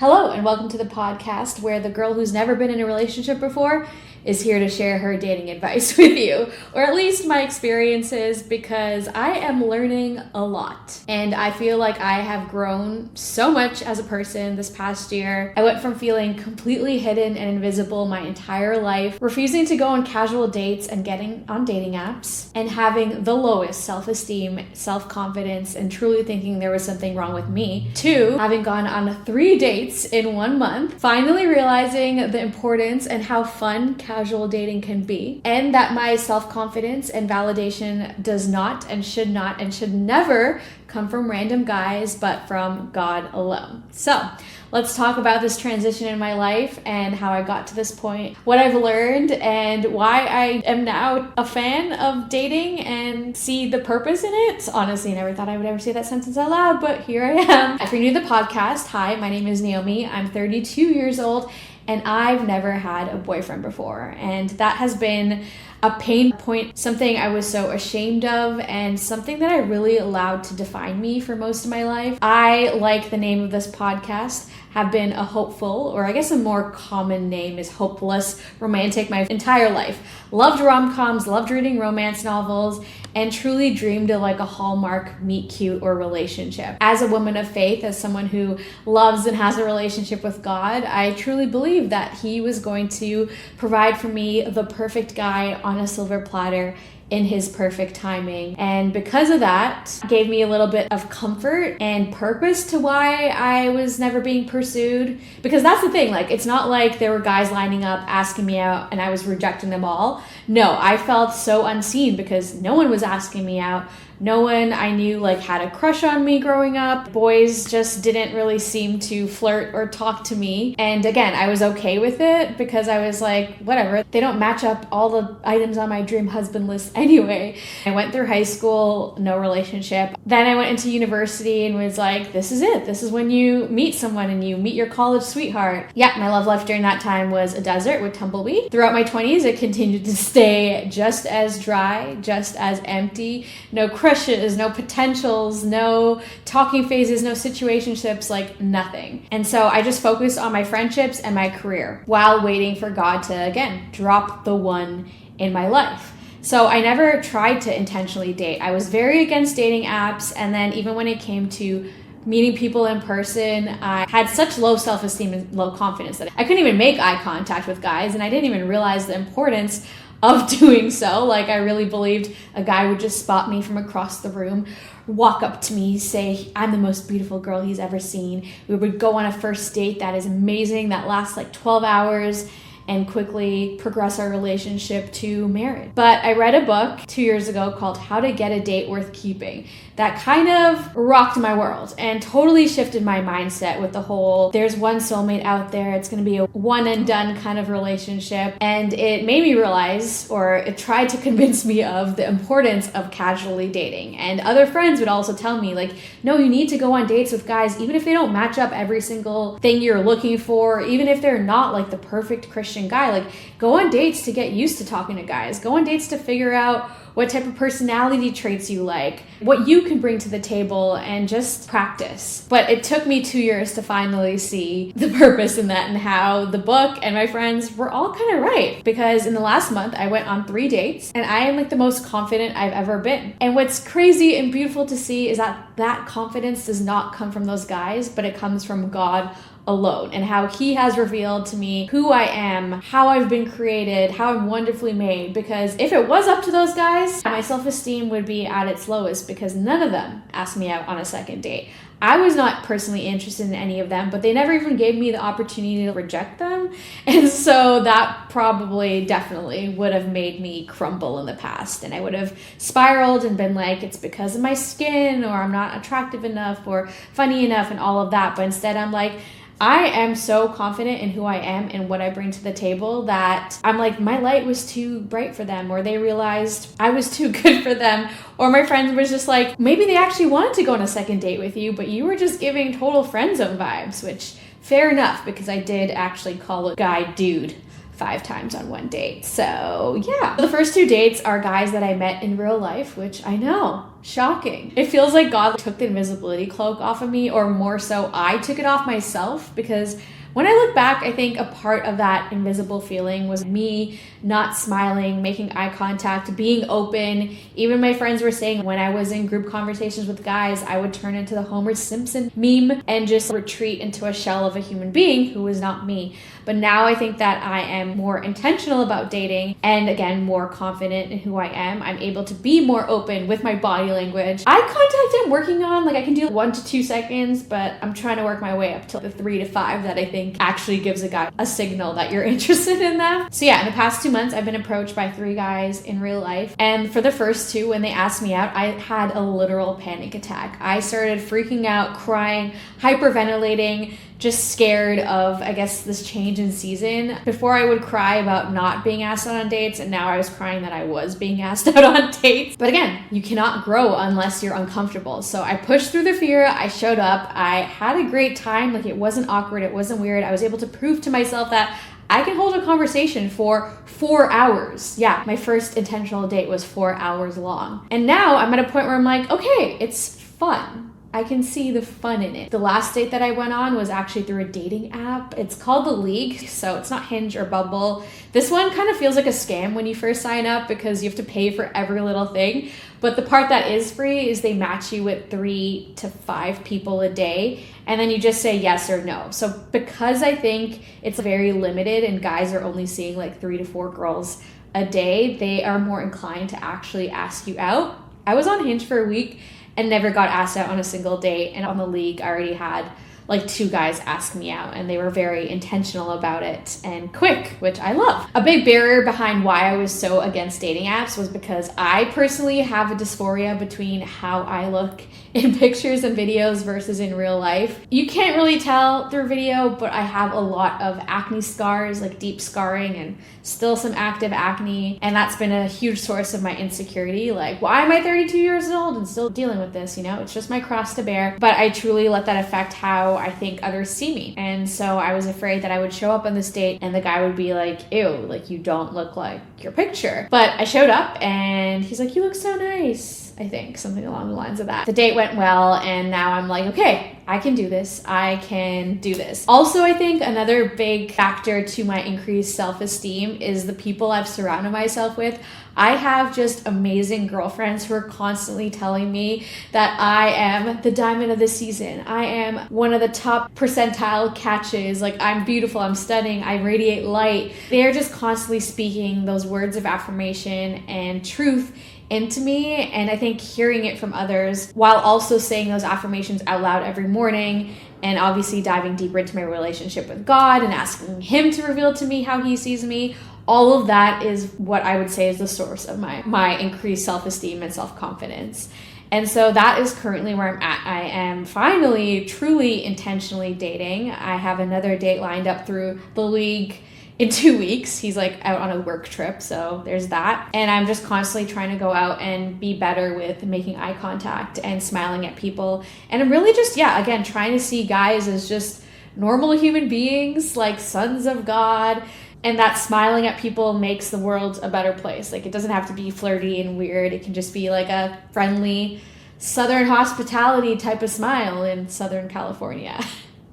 Hello, and welcome to the podcast where the girl who's never been in a relationship before is here to share her dating advice with you, or at least my experiences, because I am learning a lot. And I feel like I have grown so much as a person this past year. I went from feeling completely hidden and invisible my entire life, refusing to go on casual dates and getting on dating apps, and having the lowest self-esteem, self-confidence, and truly thinking there was something wrong with me, to having gone on 3 dates in 1 month, finally realizing the importance and how fun casual dating can be, and that my self-confidence and validation does not and should never come from random guys, but from God alone. So let's talk about this transition in my life and how I got to this point, what I've learned, and why I am now a fan of dating and see the purpose in it. Honestly, I never thought I would ever say that sentence out loud, but here I am. If you're new to the podcast, hi, my name is Naomi. I'm 32 years old, and I've never had a boyfriend before. And that has been a pain point, something I was so ashamed of, and something that I really allowed to define me for most of my life. I, like the name of this podcast, have been a hopeful, or I guess a more common name is hopeless romantic my entire life. Loved rom-coms, loved reading romance novels, and truly dreamed of like a Hallmark meet cute or relationship. As a woman of faith, as someone who loves and has a relationship with God, I truly believe that He was going to provide for me the perfect guy on a silver platter in His perfect timing. And because of that, gave me a little bit of comfort and purpose to why I was never being pursued. Because that's the thing, like, it's not like there were guys lining up asking me out and I was rejecting them all. No, I felt so unseen because no one was asking me out. No one I knew like had a crush on me growing up. Boys just didn't really seem to flirt or talk to me. And again, I was okay with it because I was like, whatever, they don't match up all the items on my dream husband list anyway. I went through high school, no relationship. Then I went into university and was like, this is it. This is when you meet someone and you meet your college sweetheart. Yeah, my love life during that time was a desert with tumbleweed. Throughout my 20s, it continued to stay just as dry, just as empty. No crushes, no potentials, no talking phases, no situationships, like nothing. And so I just focused on my friendships and my career while waiting for God to, again, drop the one in my life. So I never tried to intentionally date. I was very against dating apps. And then even when it came to meeting people in person, I had such low self-esteem and low confidence that I couldn't even make eye contact with guys. And I didn't even realize the importance of doing so. Like, I really believed a guy would just spot me from across the room, walk up to me, say I'm the most beautiful girl he's ever seen. We would go on a first date that is amazing, that lasts like 12 hours, and quickly progress our relationship to marriage. But I read a book 2 years ago called How to Get a Date Worth Keeping that kind of rocked my world and totally shifted my mindset with the whole, there's one soulmate out there, it's going to be a one and done kind of relationship. And it made me realize, or it tried to convince me of, the importance of casually dating. And other friends would also tell me, like, no, you need to go on dates with guys, even if they don't match up every single thing you're looking for, even if they're not like the perfect Christian guy. Like, go on dates to get used to talking to guys. Go on dates to figure out what type of personality traits you like, what you can bring to the table, and just practice. But it took me 2 years to finally see the purpose in that and how the book and my friends were all kind of right. Because in the last month, I went on 3 dates and I am like the most confident I've ever been. And what's crazy and beautiful to see is that that confidence does not come from those guys, but it comes from God alone, and how He has revealed to me who I am, how I've been created, how I'm wonderfully made. Because if it was up to those guys, my self-esteem would be at its lowest because none of them asked me out on a second date. I was not personally interested in any of them, but they never even gave me the opportunity to reject them. And so that probably definitely would have made me crumble in the past. And I would have spiraled and been like, it's because of my skin, or I'm not attractive enough or funny enough and all of that. But instead I'm like, I am so confident in who I am and what I bring to the table that I'm like, my light was too bright for them, or they realized I was too good for them, or my friends was just like, maybe they actually wanted to go on a second date with you, but you were just giving total friend zone vibes, which fair enough, because I did actually call a guy dude 5 times on one date. So yeah, the first 2 dates are guys that I met in real life, which I know, shocking. It feels like God took the invisibility cloak off of me, or more so I took it off myself, because when I look back, I think a part of that invisible feeling was me not smiling, making eye contact, being open. Even my friends were saying when I was in group conversations with guys, I would turn into the Homer Simpson meme and just retreat into a shell of a human being who was not me. But now I think that I am more intentional about dating, and again, more confident in who I am. I'm able to be more open with my body language. Eye contact I'm working on, like I can do 1 to 2 seconds, but I'm trying to work my way up to the 3 to 5 that I think actually gives a guy a signal that you're interested in them. So yeah, in the past 2 months, I've been approached by 3 guys in real life. And for the first 2, when they asked me out, I had a literal panic attack. I started freaking out, crying, hyperventilating, just scared of, I guess, this change in season. Before I would cry about not being asked out on dates, and now I was crying that I was being asked out on dates. But again, you cannot grow unless you're uncomfortable. So I pushed through the fear, I showed up, I had a great time, like it wasn't awkward, it wasn't weird. I was able to prove to myself that I can hold a conversation for 4 hours. Yeah, my first intentional date was 4 hours long. And now I'm at a point where I'm like, okay, it's fun. I can see the fun in it. The last date that I went on was actually through a dating app. It's called The League, so it's not Hinge or Bumble. This one kind of feels like a scam when you first sign up because you have to pay for every little thing. But the part that is free is they match you with 3 to 5 people a day, and then you just say yes or no. So because I think it's very limited and guys are only seeing like 3 to 4 girls a day, they are more inclined to actually ask you out. I was on Hinge for a week and never got asked out on a single date. And on The League, I already had like 2 guys ask me out, and they were very intentional about it and quick, which I love. A big barrier behind why I was so against dating apps was because I personally have a dysphoria between how I look in pictures and videos versus in real life. You can't really tell through video, but I have a lot of acne scars, like deep scarring, and still some active acne. And that's been a huge source of my insecurity. Like, why am I 32 years old and still dealing with this? You know, it's just my cross to bear. But I truly let that affect how I think others see me. And so I was afraid that I would show up on this date and the guy would be like, ew, like you don't look like your picture. But I showed up and he's like, you look so nice. I think something along the lines of that. The date went well, and now I'm like, okay, I can do this. I can do this. Also, I think another big factor to my increased self-esteem is the people I've surrounded myself with. I have just amazing girlfriends who are constantly telling me that I am the diamond of the season. I am one of the top percentile catches. Like, I'm beautiful, I'm stunning, I radiate light. They're just constantly speaking those words of affirmation and truth into me, and I think hearing it from others while also saying those affirmations out loud every morning, and obviously diving deeper into my relationship with God and asking Him to reveal to me how He sees me, all of that is what I would say is the source of my increased self-esteem and self-confidence. And so that is currently where I'm at. I am finally, truly, intentionally dating. I have another date lined up through The League in 2 weeks. He's like out on a work trip, so there's that. And I'm just constantly trying to go out and be better with making eye contact and smiling at people. And I'm really just, again, trying to see guys as just normal human beings, like sons of God. And that smiling at people makes the world a better place. Like, it doesn't have to be flirty and weird. It can just be like a friendly Southern hospitality type of smile in Southern California.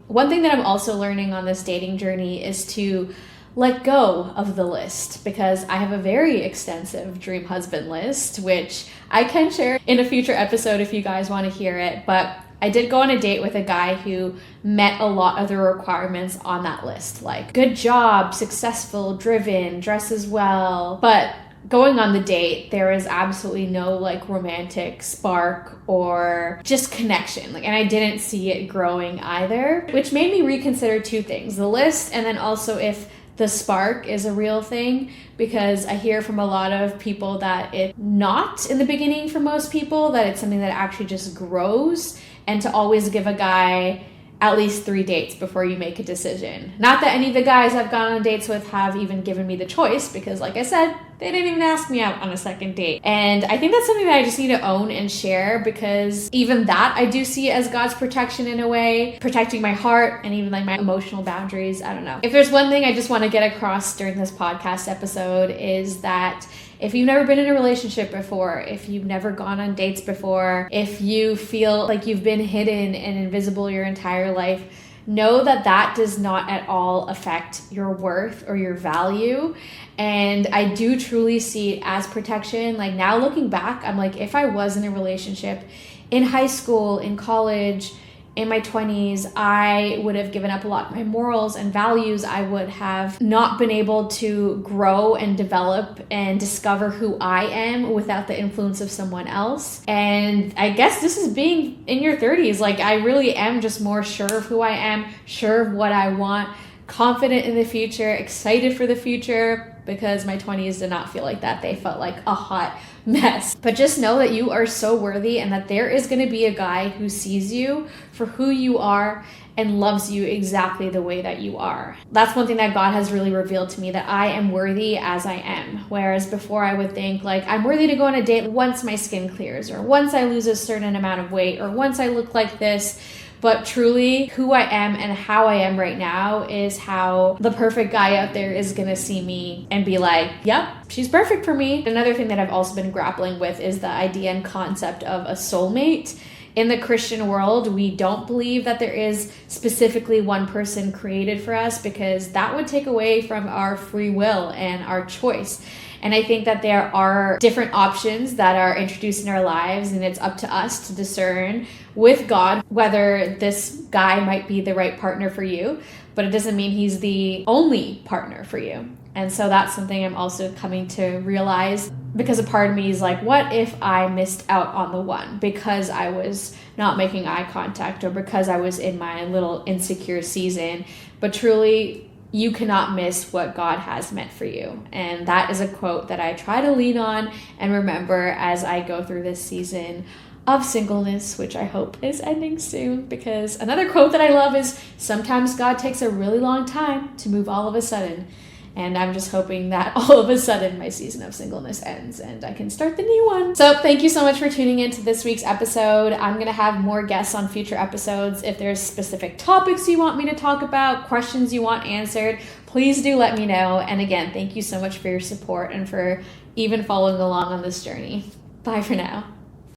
One thing that I'm also learning on this dating journey is to let go of the list, because I have a very extensive dream husband list, which I can share in a future episode if you guys want to hear it. But I did go on a date with a guy who met a lot of the requirements on that list, like good job, successful, driven, dresses well. But going on the date, there was absolutely no like romantic spark or just connection. And I didn't see it growing either, which made me reconsider 2 things: the list, and then also if the spark is a real thing, because I hear from a lot of people that it's not in the beginning for most people, that it's something that actually just grows, and to always give a guy at least 3 dates before you make a decision. Not that any of the guys I've gone on dates with have even given me the choice, because like I said, They didn't even ask me out on a second date. And I think that's something that I just need to own and share, because even that I do see as God's protection in a way, protecting my heart and even like my emotional boundaries. I don't know. If there's one thing I just want to get across during this podcast episode, is that if you've never been in a relationship before, if you've never gone on dates before, if you feel like you've been hidden and invisible your entire life, know that that does not at all affect your worth or your value. And I do truly see it as protection. Like now looking back, I'm like, if I was in a relationship in high school, in college, in my 20s, I would have given up a lot of my morals and values. I would have not been able to grow and develop and discover who I am without the influence of someone else. And I guess this is being in your 30s. Like I really am just more sure of who I am, sure of what I want, confident in the future, excited for the future, because my 20s did not feel like that. They felt like a hot mess. But just know that you are so worthy, and that there is going to be a guy who sees you for who you are and loves you exactly the way that you are. That's one thing that God has really revealed to me, that I am worthy as I am. Whereas before I would think like I'm worthy to go on a date once my skin clears, or once I lose a certain amount of weight, or once I look like this. But truly, who I am and how I am right now is how the perfect guy out there is going to see me and be like, yep, she's perfect for me. Another thing that I've also been grappling with is the idea and concept of a soulmate. In the Christian world, we don't believe that there is specifically one person created for us, because that would take away from our free will and our choice. And I think that there are different options that are introduced in our lives, and it's up to us to discern with God whether this guy might be the right partner for you, but it doesn't mean he's the only partner for you. And so that's something I'm also coming to realize, because a part of me is like, what if I missed out on the one because I was not making eye contact, or because I was in my little insecure season? But truly, you cannot miss what God has meant for you. And that is a quote that I try to lean on and remember as I go through this season of singleness, which I hope is ending soon. Because another quote that I love is, sometimes God takes a really long time to move all of a sudden. And I'm just hoping that all of a sudden my season of singleness ends and I can start the new one. So thank you so much for tuning into this week's episode. I'm going to have more guests on future episodes. If there's specific topics you want me to talk about, questions you want answered, please do let me know. And again, thank you so much for your support and for even following along on this journey. Bye for now.